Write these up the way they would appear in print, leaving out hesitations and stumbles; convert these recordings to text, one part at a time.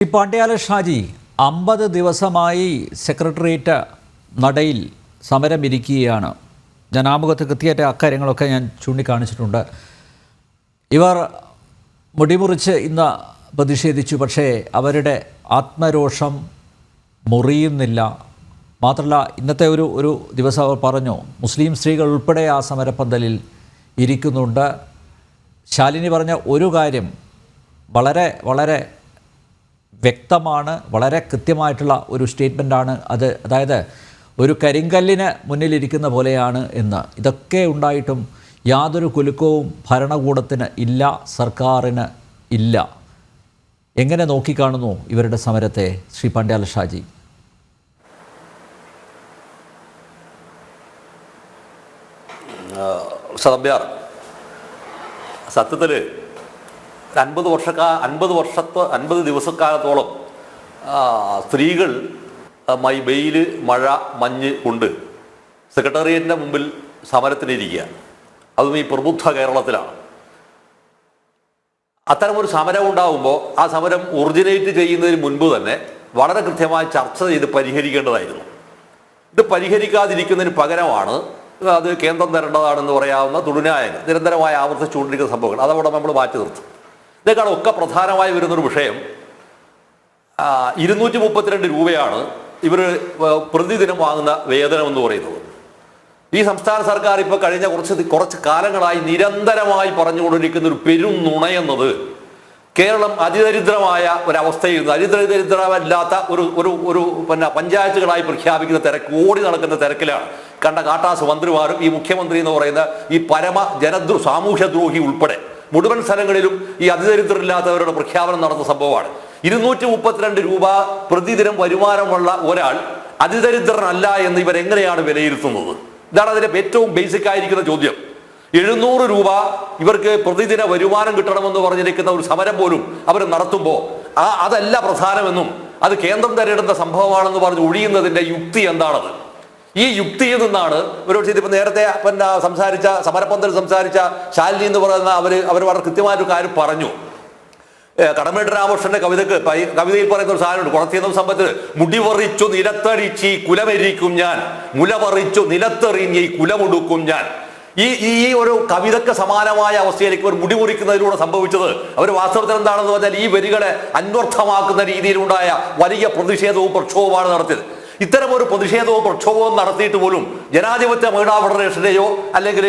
പാണ്ഡ്യാല ഷാജി 50 ദിവസമായി സെക്രട്ടേറിയറ്റ് നടയിൽ സമരമിരിക്കുകയാണ്. ഞാൻ ആമുഖത്ത് കൃത്യമായിട്ട് അക്കാര്യങ്ങളൊക്കെ ഞാൻ ചൂണ്ടിക്കാണിച്ചിട്ടുണ്ട്. ഇവർ മുടിമുറിച്ച് ഇന്ന് പ്രതിഷേധിച്ചു. പക്ഷേ അവരുടെ ആത്മരോഷം മുറിയുന്നില്ല. മാത്രമല്ല ഇന്നത്തെ ഒരു ദിവസം അവർ പറഞ്ഞു, മുസ്ലിം സ്ത്രീകൾ ഉൾപ്പെടെ ആ സമരപ്പന്തലിൽ ഇരിക്കുന്നുണ്ട്. ശാലിനി പറഞ്ഞ ഒരു കാര്യം വളരെ വളരെ വ്യക്തമാണ്, വളരെ കൃത്യമായിട്ടുള്ള ഒരു സ്റ്റേറ്റ്മെൻറ്റാണ് അത്. അതായത് ഒരു കരിങ്കല്ലിന് മുന്നിലിരിക്കുന്ന പോലെയാണ് എന്ന്. ഇതൊക്കെ ഉണ്ടായിട്ടും യാതൊരു കുലുക്കവും ഭരണകൂടത്തിന് ഇല്ല, സർക്കാരിന് ഇല്ല. എങ്ങനെ നോക്കിക്കാണുന്നു ഇവരുടെ സമരത്തെ ശ്രീ പാണ്ഡ്യാല ഷാജി? സത്യത്തിൽ 50 ദിവസക്കാലത്തോളം സ്ത്രീകൾ വെയിൽ, മഴ, മഞ്ഞ് കൊണ്ട് സെക്രട്ടേറിയറ്റിൻ്റെ മുമ്പിൽ സമരത്തിനിരിക്കുക. അതും ഈ പ്രബുദ്ധ കേരളത്തിലാണ്. അത്തരമൊരു സമരം ഉണ്ടാകുമ്പോൾ ആ സമരം ഒറിജിനേറ്റ് ചെയ്യുന്നതിന് മുൻപ് തന്നെ വളരെ കൃത്യമായി ചർച്ച ചെയ്ത് പരിഹരിക്കേണ്ടതായിരുന്നു. ഇത് പരിഹരിക്കാതിരിക്കുന്നതിന് പകരമാണ് അത് കേന്ദ്രം തരേണ്ടതാണെന്ന് പറയാവുന്ന തുടുനായകൻ നിരന്തരമായി ആവർത്തിച്ചുകൊണ്ടിരിക്കുന്ന സംഭവങ്ങൾ. അതവിടെ നമ്മൾ മാറ്റി നിർത്തും. ഇതിനേക്കാളും ഒക്കെ പ്രധാനമായി വരുന്നൊരു വിഷയം 232 രൂപയാണ് ഇവർ പ്രതിദിനം വാങ്ങുന്ന വേതനം എന്ന് പറയുന്നത്. ഈ സംസ്ഥാന സർക്കാർ ഇപ്പോൾ കഴിഞ്ഞ കുറച്ച് കാലങ്ങളായി നിരന്തരമായി പറഞ്ഞുകൊണ്ടിരിക്കുന്ന ഒരു പെരും നുണയെന്നത് കേരളം അതിദരിദ്രമായ ഒരവസ്ഥയിൽ നിന്ന് അതിദരിദ്രമല്ലാത്ത ഒരു പഞ്ചായത്തുകളായി പ്രഖ്യാപിക്കുന്ന തിരക്ക്, ഓടി നടക്കുന്ന തിരക്കിലാണ് കണ്ട കാട്ടാസ് മന്ത്രിമാരും ഈ മുഖ്യമന്ത്രി എന്ന് പറയുന്ന ഈ പരമ സാമൂഹ്യദ്രോഹി ഉൾപ്പെടെ മുഴുവൻ സ്ഥലങ്ങളിലും ഈ അതിദരിദ്രരില്ലാത്തവരുടെ പ്രഖ്യാപനം നടന്ന സംഭവമാണ്. 232 രൂപ പ്രതിദിനം വരുമാനമുള്ള ഒരാൾ അതിദരിദ്രനല്ല എന്ന് ഇവരെങ്ങനെയാണ് വിലയിരുത്തുന്നത്? ഇതാണ് അതിന്റെ ഏറ്റവും ബേസിക് ആയിരിക്കുന്ന ചോദ്യം. 700 രൂപ ഇവർക്ക് പ്രതിദിന വരുമാനം കിട്ടണമെന്ന് പറഞ്ഞിരിക്കുന്ന ഒരു സമരം പോലും അവർ നടത്തുമ്പോൾ അതല്ല പ്രധാനമെന്നും അത് കേന്ദ്രം തരേണ്ടുന്ന സംഭവമാണെന്ന് പറഞ്ഞ് ഒഴിയുന്നതിന്റെ യുക്തി എന്താണത്? ഈ യുക്തിയിൽ നിന്നാണ് ഒരു ഇതിപ്പോൾ നേരത്തെ സംസാരിച്ച സമരപ്പന്തൽ സംസാരിച്ച ശാലിനി എന്ന് പറയുന്ന അവർ വളരെ കൃത്യമായൊരു കാര്യം പറഞ്ഞു. കടമേട്ട് രാമകൃഷ്ണന്റെ കവിതയിൽ പറയുന്ന ഒരു സാധനമുണ്ട്, കുറച്ചെന്ന സമ്പത്തിന് മുടിവറിച്ചു നിലത്തടിച്ച് കുലമെരിക്കും ഞാൻ, മുലവറിച്ചു നിലത്തെറിഞ്ഞ് കുലമുടുക്കും ഞാൻ. ഈ ഒരു കവിതയ്ക്ക് സമാനമായ അവസ്ഥയിലേക്ക് ഒരു മുടി മുറിക്കുന്നതിലൂടെ സംഭവിച്ചത് അവർ വാസ്തവത്തിൽ എന്താണെന്ന് പറഞ്ഞാൽ ഈ വരികളെ അന്വർത്ഥമാക്കുന്ന രീതിയിലുണ്ടായ വലിയ പ്രതിഷേധവും പ്രക്ഷോഭമാണ് നടത്തിയത്. ഇത്തരം ഒരു പ്രതിഷേധവും പ്രക്ഷോഭവും നടത്തിയിട്ട് പോലും ജനാധിപത്യ മഹിളാ ഫെഡറേഷന്റെയോ അല്ലെങ്കിൽ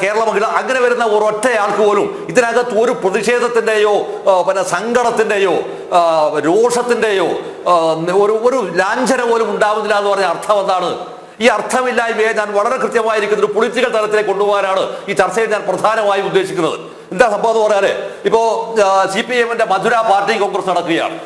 കേരള മഹിള അങ്ങനെ വരുന്ന ഒരൊറ്റയാൾക്ക് പോലും ഇതിനകത്ത് ഒരു പ്രതിഷേധത്തിന്റെയോ സങ്കടത്തിന്റെയോ രോഷത്തിന്റെയോ ഒരു ലാഞ്ചന പോലും ഉണ്ടാവുന്നില്ല എന്ന് പറഞ്ഞ അർത്ഥം എന്താണ്? ഈ അർത്ഥമില്ലായ്മയെ ഞാൻ വളരെ കൃത്യമായിരിക്കുന്ന ഒരു പൊളിറ്റിക്കൽ തലത്തിലേക്ക് കൊണ്ടുപോകാനാണ് ഈ ചർച്ചയിൽ ഞാൻ പ്രധാനമായും ഉദ്ദേശിക്കുന്നത്. എന്താ സംഭവം എന്ന് പറഞ്ഞാല് ഇപ്പോ CPM-ന്റെ മധുര പാർട്ടി കോൺഗ്രസ് നടക്കുകയാണ്.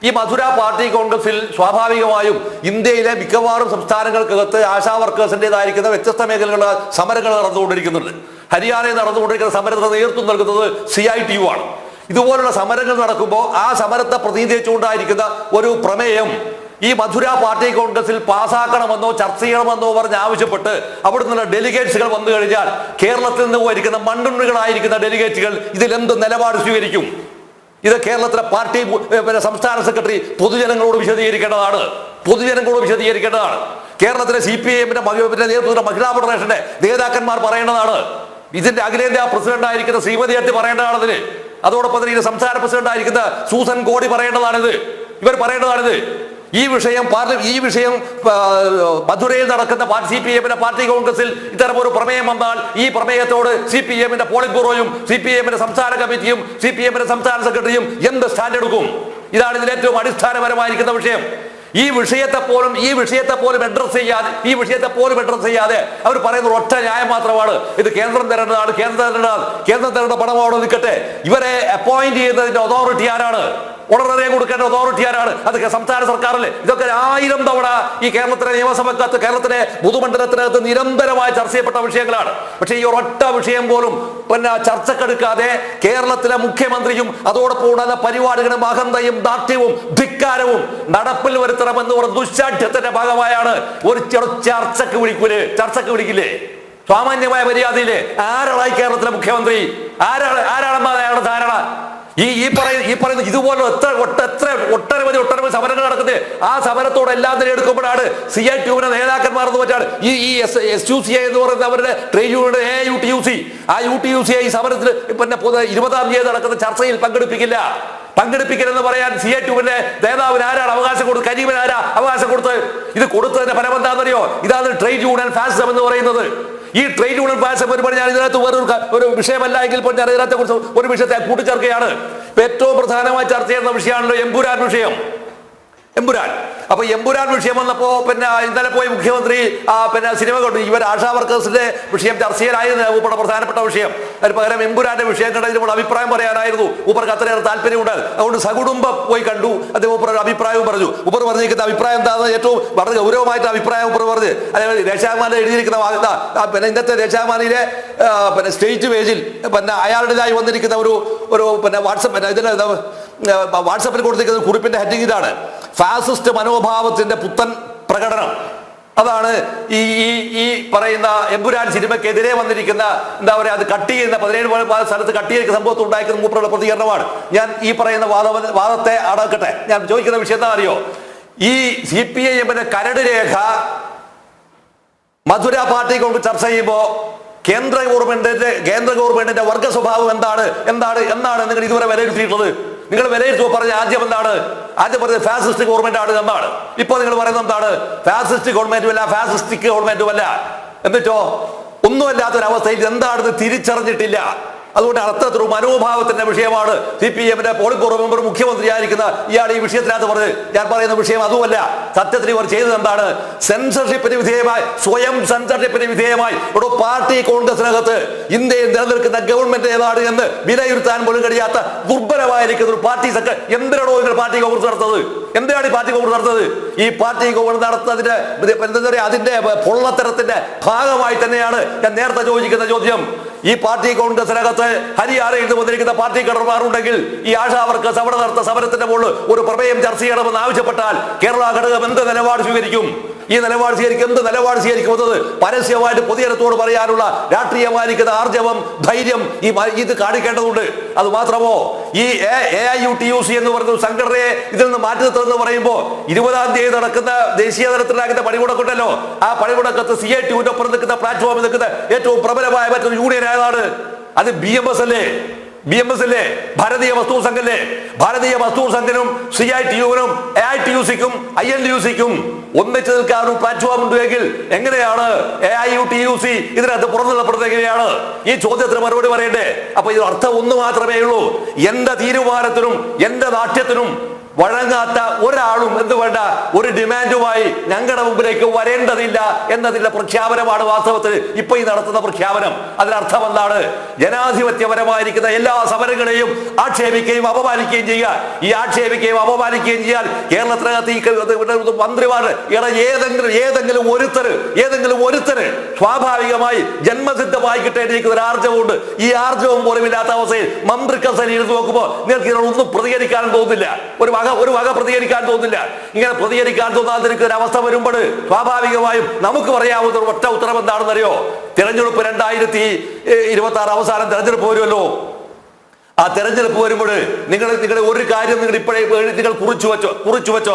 ഈ മധുര പാർട്ടി കോൺഗ്രസിൽ സ്വാഭാവികമായും ഇന്ത്യയിലെ മിക്കവാറും സംസ്ഥാനങ്ങൾക്കകത്ത് ആശാ വർക്കേഴ്സിൻ്റെതായിരിക്കുന്ന വ്യത്യസ്ത മേഖലകളിലെ സമരങ്ങൾ നടന്നുകൊണ്ടിരിക്കുന്നുണ്ട്. ഹരിയാനയിൽ നടന്നുകൊണ്ടിരിക്കുന്ന സമരത്തിന് നേതൃത്വം നൽകുന്നത് CITU ആണ്. ഇതുപോലുള്ള സമരങ്ങൾ നടക്കുമ്പോൾ ആ സമരത്തെ പ്രതിനിധീകരിച്ചുകൊണ്ടായിരിക്കുന്ന ഒരു പ്രമേയം ഈ മധുര പാർട്ടി കോൺഗ്രസിൽ പാസ്സാക്കണമെന്നോ ചർച്ച ചെയ്യണമെന്നോ പറഞ്ഞ് ആവശ്യപ്പെട്ട് അവിടെ നിന്നുള്ള ഡെലിഗേറ്റ്സുകൾ വന്നു കഴിഞ്ഞാൽ കേരളത്തിൽ നിന്ന് പോയിരിക്കുന്ന മണ്ണുണ്ണികളായിരിക്കുന്ന ഡെലിഗേറ്റുകൾ ഇതിലെന്ത് നിലപാട് സ്വീകരിക്കും? ഇത് കേരളത്തിലെ പാർട്ടി സംസ്ഥാന സെക്രട്ടറി പൊതുജനങ്ങളോട് വിശദീകരിക്കേണ്ടതാണ്. കേരളത്തിലെ CPM-ന്റെ നേതൃത്വത്തിലുള്ള മഹിളാ ഫെഡറേഷന്റെ നേതാക്കന്മാർ പറയേണ്ടതാണ്. ഇതിന്റെ അഖിലേന്ത്യാ പ്രസിഡന്റ് ആയിരിക്കുന്ന ശ്രീമതി അട്ടി പറയേണ്ടതാണിത്. അതോടൊപ്പം തന്നെ സംസ്ഥാന പ്രസിഡന്റ് ആയിരിക്കുന്ന സൂസൻ കോടി പറയേണ്ടതാണിത്. ഇവർ പറയേണ്ടതാണിത്. ഈ വിഷയം മധുരയിൽ നടക്കുന്ന CPM-ന്റെ പാർട്ടി കോൺഗ്രസിൽ ഇത്തരമൊരു പ്രമേയം വന്നാൽ ഈ പ്രമേയത്തോട് CPM-ന്റെ പോളിറ്റ് ബ്യൂറോയും CPM-ന്റെ സംസ്ഥാന കമ്മിറ്റിയും CPM-ന്റെ സംസ്ഥാന സെക്രട്ടറിയും എന്ത് സ്റ്റാൻഡ് എടുക്കും? ഇതാണ് ഇതിൽ ഏറ്റവും അടിസ്ഥാനപരമായിരിക്കുന്ന വിഷയം. ഈ വിഷയത്തെ പോലും അഡ്രസ് ചെയ്യാതെ അവർ പറയുന്ന ഒറ്റ ന്യായം മാത്രമാണ്, ഇത് കേന്ദ്രം തരേണ്ടതാണ്. കേന്ദ്രം തരേണ്ട പണം അവിടെ നിൽക്കട്ടെ. ഇവരെ അപ്പോയിന്റ് ചെയ്യുന്നതിന്റെ അതോറിറ്റി ആരാണ്? ഓർഡറെ കൊടുക്കേണ്ട അതോറിറ്റി ആരാണ്? അത് സംസ്ഥാന സർക്കാരല്ലേ? ഇതൊക്കെ 1000 തവണ ഈ കേരളത്തിലെ നിയമസഭക്കകത്ത് കേരളത്തിലെ പൊതുമണ്ഡലത്തിനകത്ത് നിരന്തരമായി ചർച്ച ചെയ്യപ്പെട്ട വിഷയങ്ങളാണ്. പക്ഷേ ഈ ഒരൊറ്റ വിഷയം പോലും ചർച്ചക്കെടുക്കാതെ കേരളത്തിലെ മുഖ്യമന്ത്രിയും അതോടൊപ്പം ഉള്ള പരിപാടികളും അഹന്തയും ദാർഢ്യവും ധിക്കാരവും നടപ്പിൽ വരുത്തണമെന്ന് പറഞ്ഞ ദുശ്ശാഠ്യത്തിന്റെ ഭാഗമായാണ് ഒരു ചർച്ചക്ക് വിളിക്കില്ലേ? സാമാന്യമായ മര്യാദയിലെ ആരാളായി കേരളത്തിലെ മുഖ്യമന്ത്രി? ആരാണെന്നാണ് അയാളുടെ ധാരണ? പറയുന്ന ഇതുപോലെ ഒട്ടനവധി സമരങ്ങൾ നടക്കുന്നത്. ആ സമരത്തോടെ എല്ലാം തന്നെ എടുക്കുമ്പോഴാണ് CITU-വിന്റെ നേതാക്കന്മാർ എന്ന് വെച്ചാൽ ഈ SUCA എന്ന് പറയുന്ന അവരുടെ ട്രേഡ് യൂണിയൻ AUTUC, ആ UTUC ഈ സമരത്തിൽ പിന്നെ 20-ാം തീയതി നടക്കുന്ന ചർച്ചയിൽ പങ്കെടുപ്പിക്കലെന്ന് പറയാൻ CITU-വിന്റെ നേതാവിന് ആരാണ് അവകാശം കൊടുത്തത്? കരീമിന് ആരാ അവകാശം കൊടുത്തത്? ഇത് കൊടുത്തതിന്റെ ഫലം എന്താണെന്നറിയോ? ഇതാണ് ട്രേഡ് യൂണിയൻ ഫാസിസം എന്ന് പറയുന്നത്. ഈ ട്രേഡ് യൂണിയൻ ഫാസിസം ഒരു ഞാൻ ഇതിനകത്ത് ഒരു വിഷയമല്ല എങ്കിൽ പോലും ഞാൻ ഇതിനകത്തെ കുറിച്ച് ഒരു വിഷയത്തെ കൂട്ടിച്ചേർക്കുകയാണ്. ഏറ്റവും പ്രധാനമായി ചർച്ച ചെയ്യുന്ന വിഷയമാണല്ലോ എമ്പുരാൻ വിഷയം. അപ്പൊ എമ്പുരാൻ വിഷയം വന്നപ്പോ പിന്നെ ഇന്നലെ പോയി മുഖ്യമന്ത്രി പിന്നെ സിനിമ കണ്ടു. ഇവർ ആശാ വർക്കേഴ്സിന്റെ വിഷയം ചർച്ചയിലായിരുന്നു ഊപ്പയുടെ പ്രധാനപ്പെട്ട വിഷയം. അതിന് പകരം എമ്പുരാന്റെ വിഷയം കണ്ടതിനോട് അഭിപ്രായം പറയാനായിരുന്നു ഊപ്പർക്ക് അത്രയേറെ താല്പര്യമുണ്ട്. അതുകൊണ്ട് സകുടുംബം പോയി കണ്ടു. അദ്ദേഹം ഊപ്പർ അഭിപ്രായവും പറഞ്ഞു. ഊപ്പർ പറഞ്ഞിരിക്കുന്ന അഭിപ്രായം എന്താണെന്ന് ഏറ്റവും വളരെ ഗൗരവമായിട്ട് അഭിപ്രായം ഊപ്പർ പറഞ്ഞ്, അതായത് ദേശാഭിമാനിൽ എഴുതിയിരിക്കുന്ന പിന്നെ ഇന്നത്തെ ദേശാഭിമാനിയിലെ പിന്നെ സ്റ്റേറ്റ് പേജിൽ പിന്നെ അയാളുടേതായി വന്നിരിക്കുന്ന ഒരു പിന്നെ വാട്സപ്പിൽ കൊടുത്തിരിക്കുന്ന കുറിപ്പിന്റെ ഹെഡിങ് ഇതാണ്: ഫാസിസ്റ്റ് മനോഭാവത്തിന്റെ പുത്തൻ പ്രകടനം. അതാണ് ഈ പറയുന്ന എമ്പുരാൻ സിനിമയ്ക്കെതിരെ വന്നിരിക്കുന്ന എന്താ പറയുക, അത് കട്ട് ചെയ്യുന്ന 17 സ്ഥലത്ത് കട്ട് ചെയ്യുന്ന സംഭവത്തിൽ ഉണ്ടായിരിക്കുന്ന മൂപ്പറുടെ പ്രതികരണമാണ്. ഞാൻ ഈ പറയുന്ന വാദത്തെ അടക്കട്ടെ. ഞാൻ ചോദിക്കുന്ന വിഷയം എന്താ അറിയോ? ഈ CPIM-ന്റെ കരട് രേഖ മധുര പാർട്ടി കൊണ്ട് ചർച്ച ചെയ്യുമ്പോൾ കേന്ദ്ര ഗവൺമെന്റിന്റെ വർഗ സ്വഭാവം എന്താണ് നിങ്ങൾ ഇതുവരെ വിലയിരുത്തിയിട്ടുള്ളത്? നിങ്ങൾ വിലയിരുത്തുമ്പോൾ പറഞ്ഞ ആദ്യം പറഞ്ഞത് ഫാസിസ്റ്റ് ഗവൺമെന്റ് ആണ് എന്നാണ്. ഇപ്പൊ നിങ്ങൾ പറയുന്നത് എന്താണ്? ഫാസിസ്റ്റ് ഗവൺമെന്റുമല്ല, ഫാസിസ്റ്റിക് ഗവൺമെന്റുമല്ല. എന്നിട്ടോ ഒന്നുമല്ലാത്തൊരവസ്ഥയിൽ എന്താണെന്ന് തിരിച്ചറിഞ്ഞിട്ടില്ല. അതുകൊണ്ട് അത്തരത്തിലൊരു മനോഭാവത്തിന്റെ വിഷയമാണ് CPM-ന്റെ പോളിറ്റ് ബ്യൂറോ മെമ്പർ മുഖ്യമന്ത്രിയായിരിക്കുന്ന ഇയാൾ ഈ വിഷയത്തിനകത്ത് പറഞ്ഞത്. ഞാൻ പറയുന്ന വിഷയം അതുമല്ല. സത്യത്തിൽ ഇവർ ചെയ്തത് എന്താണ്? സ്വയം സെൻസർഷിപ്പിന് വിധേയമായി ഒരു പാർട്ടി കോൺഗ്രസിനകത്ത് ഇന്ത്യയിൽ നിലനിൽക്കുന്ന ഗവൺമെന്റ് ഏതാണ് എന്ന് വിലയിരുത്താൻ പോലും കഴിയാത്ത ദുർബലമായിരിക്കുന്ന ഒരു പാർട്ടി എന്തിനാണോ നിങ്ങൾ പാർട്ടി കോൺഗ്രസ് നടത്തുന്നത്? എന്തിനാണ് ഈ പാർട്ടി കോൺഗ്രസ് നടത്തുന്നത്? ഈ പാർട്ടി കോൺഗ്രസ് നടത്തുന്നതിന്റെ എന്താ പറയുക, അതിന്റെ പൊള്ളത്തരത്തിന്റെ ഭാഗമായി തന്നെയാണ് ഞാൻ നേരത്തെ ചോദിക്കുന്ന ചോദ്യം. ഈ പാർട്ടി കോൺഗ്രസിനകത്ത് ഹരിയാനയിൽ നിന്ന് വന്നിരിക്കുന്ന പാർട്ടി ഘടകന്മാരുണ്ടെങ്കിൽ ഈ ആശാ വർക്കേഴ്സ് അവിടെ നടത്ത സമരത്തിന്റെ മുകളിൽ ഒരു പ്രമേയം ചർച്ച ചെയ്യണമെന്ന് ആവശ്യപ്പെട്ടാൽ കേരള ഘടകം എന്ത് നിലപാട് സ്വീകരിക്കും? എന്ത് നിലപാട് സ്വീകരിക്കുന്നത് പരസ്യമായിട്ട് പൊതുജനത്തോട് പറയാനുള്ള രാഷ്ട്രീയമായിരിക്കുന്ന ആർജവം, ധൈര്യം ഇത് കാണിക്കേണ്ടതുണ്ട്. അത് മാത്രമോ, ഈ AIUTUC എന്ന് പറയുന്ന സംഘടനയെ ഇതിൽ നിന്ന് മാറ്റി നിർത്തുമെന്ന് പറയുമ്പോൾ 20-ാം തീയതി നടക്കുന്ന ദേശീയ തലത്തിലാക്കുന്ന പണിമുടക്കുണ്ടല്ലോ, ആ പണിമുടക്കത്ത് CITU-വിന്റെ ഒപ്പം നിൽക്കുന്ന പ്ലാറ്റ്ഫോമിൽ നിൽക്കുന്ന ഏറ്റവും പ്രബലമായ മറ്റൊരു യൂണിയൻ ഏതാണ്? അത് BMS അല്ലേ? ഭാരതീയ മസ്ദൂർ സംഘല്ലേ? ഭാരതീയ മസ്ദൂർ സംഘനും CITU-വിനും AITUC-ക്കും INTUC-ക്കും ഒന്നിച്ചു നിൽക്കാൻ ഒരു പ്ലാറ്റ്ഫോം ഉണ്ടെങ്കിൽ എങ്ങനെയാണ് AIUTUC ഇതിനകത്ത് പുറത്തുനിന്നപ്പെടുന്നത്? എങ്ങനെയാണ്? ഈ ചോദ്യത്തിന് മറുപടി പറയണ്ടേ? അപ്പൊ ഇത് അർത്ഥം ഒന്ന് മാത്രമേ ഉള്ളൂ: എന്റെ തീരുമാനത്തിനും എന്റെ നാട്യത്തിനും വഴങ്ങാത്ത ഒരാളും ഒരു ഡിമാൻഡുമായി ഞങ്ങളുടെ മുമ്പിലേക്ക് വരേണ്ടതില്ല എന്നതിന്റെ പ്രഖ്യാപനമാണ് വാസ്തവത്തിൽ ഇപ്പൊ ഈ നടത്തുന്ന പ്രഖ്യാപനം. അതിനർത്ഥം എന്താണ്? ജനാധിപത്യപരമായിരിക്കുന്ന എല്ലാ സമരങ്ങളെയും ആക്ഷേപിക്കുകയും അപമാനിക്കുകയും ചെയ്യുക. ഈ ആക്ഷേപിക്കുകയും അപമാനിക്കുകയും ചെയ്യാൻ കേരളത്തിനകത്ത് ഈ മന്ത്രിമാർ ഏതെങ്കിലും ഒരുത്തര് സ്വാഭാവികമായി ജന്മസിദ്ധമായി കിട്ടേണ്ടിയിരിക്കുന്ന ഒരു ആർജവമുണ്ട്. ഈ ആർജവം പോലും ഇല്ലാത്ത അവസ്ഥയിൽ മന്ത്രിക്കസേരയിൽ ഇരുന്ന് നോക്കുമ്പോൾ നിങ്ങൾക്ക് ഇതിനൊന്നും പ്രതികരിക്കാൻ തോന്നില്ല, ഒരു വക പ്രതികരിക്കാൻ തോന്നില്ല. ഇങ്ങനെ പ്രതികരിക്കാൻ തോന്നാതിരിക്കുന്ന ഒരു അവസ്ഥ വരുമ്പോൾ സ്വാഭാവികമായും നമുക്ക് പറയാവുന്ന ഒറ്റ ഉത്തരം എന്താണെന്നറിയോ? തെരഞ്ഞെടുപ്പ് 2026 അവസാനം തെരഞ്ഞെടുപ്പ് വരുമല്ലോ. ആ തെരഞ്ഞെടുപ്പ് വരുമ്പോൾ നിങ്ങളുടെ ഒരു കാര്യം നിങ്ങൾ കുറിച്ചു വെച്ചോ.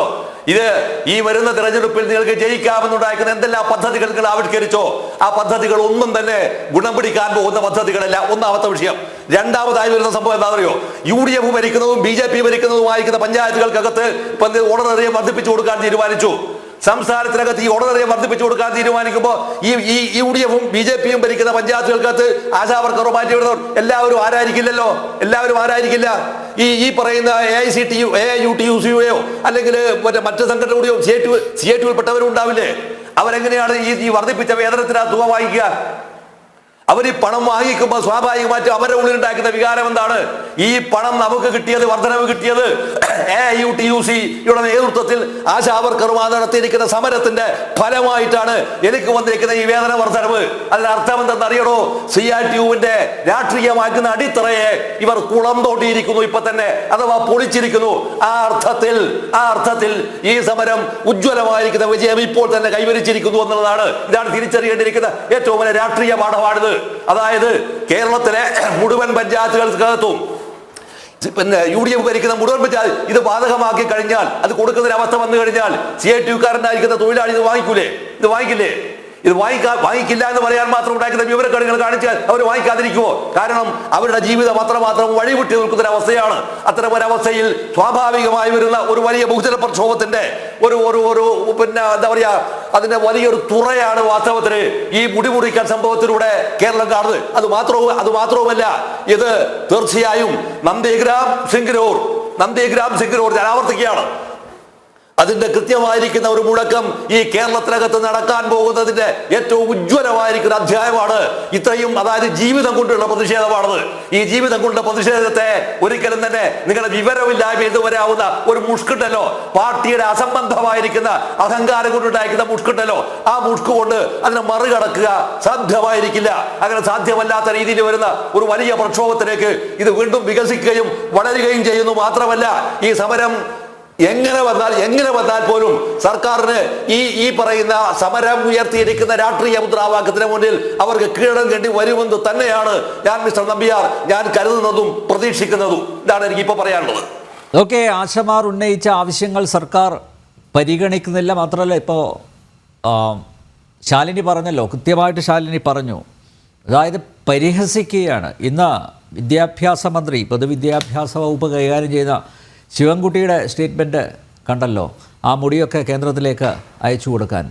ഈ വരുന്ന തെരഞ്ഞെടുപ്പിൽ നിങ്ങൾക്ക് ജയിക്കാമെന്നുണ്ടായിരിക്കുന്ന എന്തെല്ലാം പദ്ധതികൾ നിങ്ങൾ ആവിഷ്കരിച്ചോ, ആ പദ്ധതികൾ ഒന്നും തന്നെ ഗുണം പിടിക്കാൻ പോകുന്ന പദ്ധതികളല്ല. ഒന്നാമത്തെ വിഷയം. രണ്ടാമതായി വരുന്ന സംഭവം എന്താണെന്നറിയോ? UDF ഭരിക്കുന്നതും BJP ഭരിക്കുന്നതുമായിരിക്കുന്ന പഞ്ചായത്തുകൾക്കകത്ത് ഓണറേറിയം വർദ്ധിപ്പിച്ചു കൊടുക്കാൻ തീരുമാനിച്ചു. സംസ്ഥാനത്തിനകത്ത് ഈ ഓണറേറിയം വർദ്ധിപ്പിച്ചു കൊടുക്കാൻ തീരുമാനിക്കുമ്പോൾ ഈ UDF-ഉം BJP-യും ഭരിക്കുന്ന പഞ്ചായത്തുകൾക്കകത്ത് ആശാ വർക്കറോ മാറ്റി വിടുന്നവർ എല്ലാവരും ആരായിരിക്കില്ല. ഈ പറയുന്ന AIUTUC-യോ അല്ലെങ്കിൽ മറ്റു സംഘടനയുടെയോ CITU-വിൽപ്പെട്ടവരും ഉണ്ടാവില്ലേ? അവരെങ്ങനെയാണ് ഈ വർദ്ധിപ്പിച്ച വേതനത്തിനകത്ത് തുക വാങ്ങിക്കുക? അവർ ഈ പണം വാങ്ങിക്കുമ്പോൾ സ്വാഭാവികമായിട്ട് അവരുടെ ഉള്ളിലുണ്ടാക്കുന്ന വികാരം എന്താണ്? ഈ പണം നമുക്ക് കിട്ടിയത്, വർധനവ് കിട്ടിയത് AIUTUC-യുടെ നേതൃത്വത്തിൽ ആശാ വർക്കർമാർ നടത്തിയിരിക്കുന്ന സമരത്തിന്റെ ഫലമായിട്ടാണ് എനിക്ക് വന്നിരിക്കുന്ന ഈ വേതന വർധനവ്. അതിനർത്ഥം എന്തെന്നറിയണോ? CITU-വിന്റെ രാഷ്ട്രീയമാക്കുന്ന അടിത്തറയെ ഇവർ കുളം തോണ്ടിയിരിക്കുന്നു ഇപ്പൊ തന്നെ, അഥവാ പൊളിച്ചിരിക്കുന്നു. ആ അർത്ഥത്തിൽ ഈ സമരം ഉജ്ജ്വലമായിരിക്കുന്ന വിജയം ഇപ്പോൾ തന്നെ കൈവരിച്ചിരിക്കുന്നു എന്നുള്ളതാണ്. ഇതാണ് തിരിച്ചറിയേണ്ടിയിരിക്കുന്ന ഏറ്റവും വലിയ രാഷ്ട്രീയ പാഠമാണിത്. അതായത് കേരളത്തിലെ മുഴുവൻ പഞ്ചായത്തുകൾക്കകത്തും പിന്നെ UDF ഭരിക്കുന്ന മുഴുവൻ പഞ്ചായത്ത് ഇത് ബാധകമാക്കി കഴിഞ്ഞാൽ, അത് കൊടുക്കുന്നൊരവസ്ഥ വന്നു കഴിഞ്ഞാൽ CITU-കാരനായിരിക്കുന്ന തൊഴിലാളി ഇത് വാങ്ങിക്കൂലേ? ഇത് വാങ്ങിക്കില്ലേ? ഇത് വാങ്ങിക്കില്ല എന്ന് പറയാൻ മാത്രം ഉണ്ടാക്കുന്ന വിവരക്കണങ്ങൾ കാണിച്ചാൽ അവർ വാങ്ങിക്കാതിരിക്കുമോ? കാരണം അവരുടെ ജീവിതം അത്രമാത്രം വഴിവിട്ടി നിൽക്കുന്നൊരവസ്ഥയാണ്. അത്തരം ഒരവസ്ഥയിൽ സ്വാഭാവികമായി വരുന്ന ഒരു വലിയ ബഹുജന പ്രക്ഷോഭത്തിന്റെ ഒരു പിന്നെ എന്താ പറയാ, അതിന്റെ വലിയൊരു തുറയാണ് വാസ്തവത്തിന് ഈ മുടിമുറിക്കൽ സംഭവത്തിലൂടെ കേരളം കാണുന്നത്. അത് മാത്രവുമല്ല, ഇത് തീർച്ചയായും നന്ദിഗ്രാം സിംഗരൂർ ഞാൻ ആവർത്തിക്കുകയാണ്, അതിന്റെ കൃത്യമായിരിക്കുന്ന ഒരു മുഴക്കം ഈ കേരളത്തിനകത്ത് നടക്കാൻ പോകുന്നതിന്റെ ഏറ്റവും ഉജ്ജ്വലമായിരിക്കുന്ന അധ്യായമാണ്. ഇത്രയും, അതായത് ജീവിതം കൊണ്ടുള്ള പ്രതിഷേധമാണത്. ഈ ജീവിതം കൊണ്ടുള്ള പ്രതിഷേധത്തെ ഒരിക്കലും തന്നെ നിങ്ങളുടെ വിവരമില്ലായ്മ എന്ന് വരാവുന്ന ഒരു മുഷ്കുണ്ടല്ലോ, പാർട്ടിയുടെ അസംബന്ധമായിരിക്കുന്ന അഹങ്കാരം കൊണ്ടുണ്ടായിരിക്കുന്ന മുഷ്കുണ്ടല്ലോ, ആ മുഷ്ക് കൊണ്ട് അതിനെ മറികടക്കുക സാധ്യമായിരിക്കില്ല. അങ്ങനെ സാധ്യമല്ലാത്ത രീതിയിൽ വരുന്ന ഒരു വലിയ പ്രക്ഷോഭത്തിലേക്ക് ഇത് വീണ്ടും വികസിക്കുകയും വളരുകയും ചെയ്യുന്നു. മാത്രമല്ല, ഈ സമരം എങ്ങനെ വന്നാൽ പോലും സർക്കാരിന് ഈ പറയുന്ന സമരം ഉയർത്തിയിരിക്കുന്ന രാഷ്ട്രീയ മുദ്രാവാക്യത്തിന് മുന്നിൽ അവർക്ക് കീഴടങ്ങേണ്ടി വരുമെന്ന് തന്നെയാണ് ഞാൻ മിസ്റ്റർ നമ്പ്യാർ കരുതുന്നതും പ്രതീക്ഷിക്കുന്നതും. ഇതാണ് എനിക്ക് ഇപ്പോൾ പറയാനുള്ളത്. ഓക്കെ, ആശമാർ ഉന്നയിച്ച ആവശ്യങ്ങൾ സർക്കാർ പരിഗണിക്കുന്നില്ല. മാത്രമല്ല, ഇപ്പോൾ ശാലിനി പറഞ്ഞല്ലോ, കൃത്യമായിട്ട് ശാലിനി പറഞ്ഞു, അതായത് പരിഹസിക്കുകയാണ്. ഇന്ന് വിദ്യാഭ്യാസ മന്ത്രി, പൊതുവിദ്യാഭ്യാസ വകുപ്പ് കൈകാര്യം ചെയ്യുന്ന ശിവൻകുട്ടിയുടെ സ്റ്റേറ്റ്മെൻറ്റ് കണ്ടല്ലോ, ആ മുടിയൊക്കെ കേന്ദ്രത്തിലേക്ക് അയച്ചു കൊടുക്കാൻ.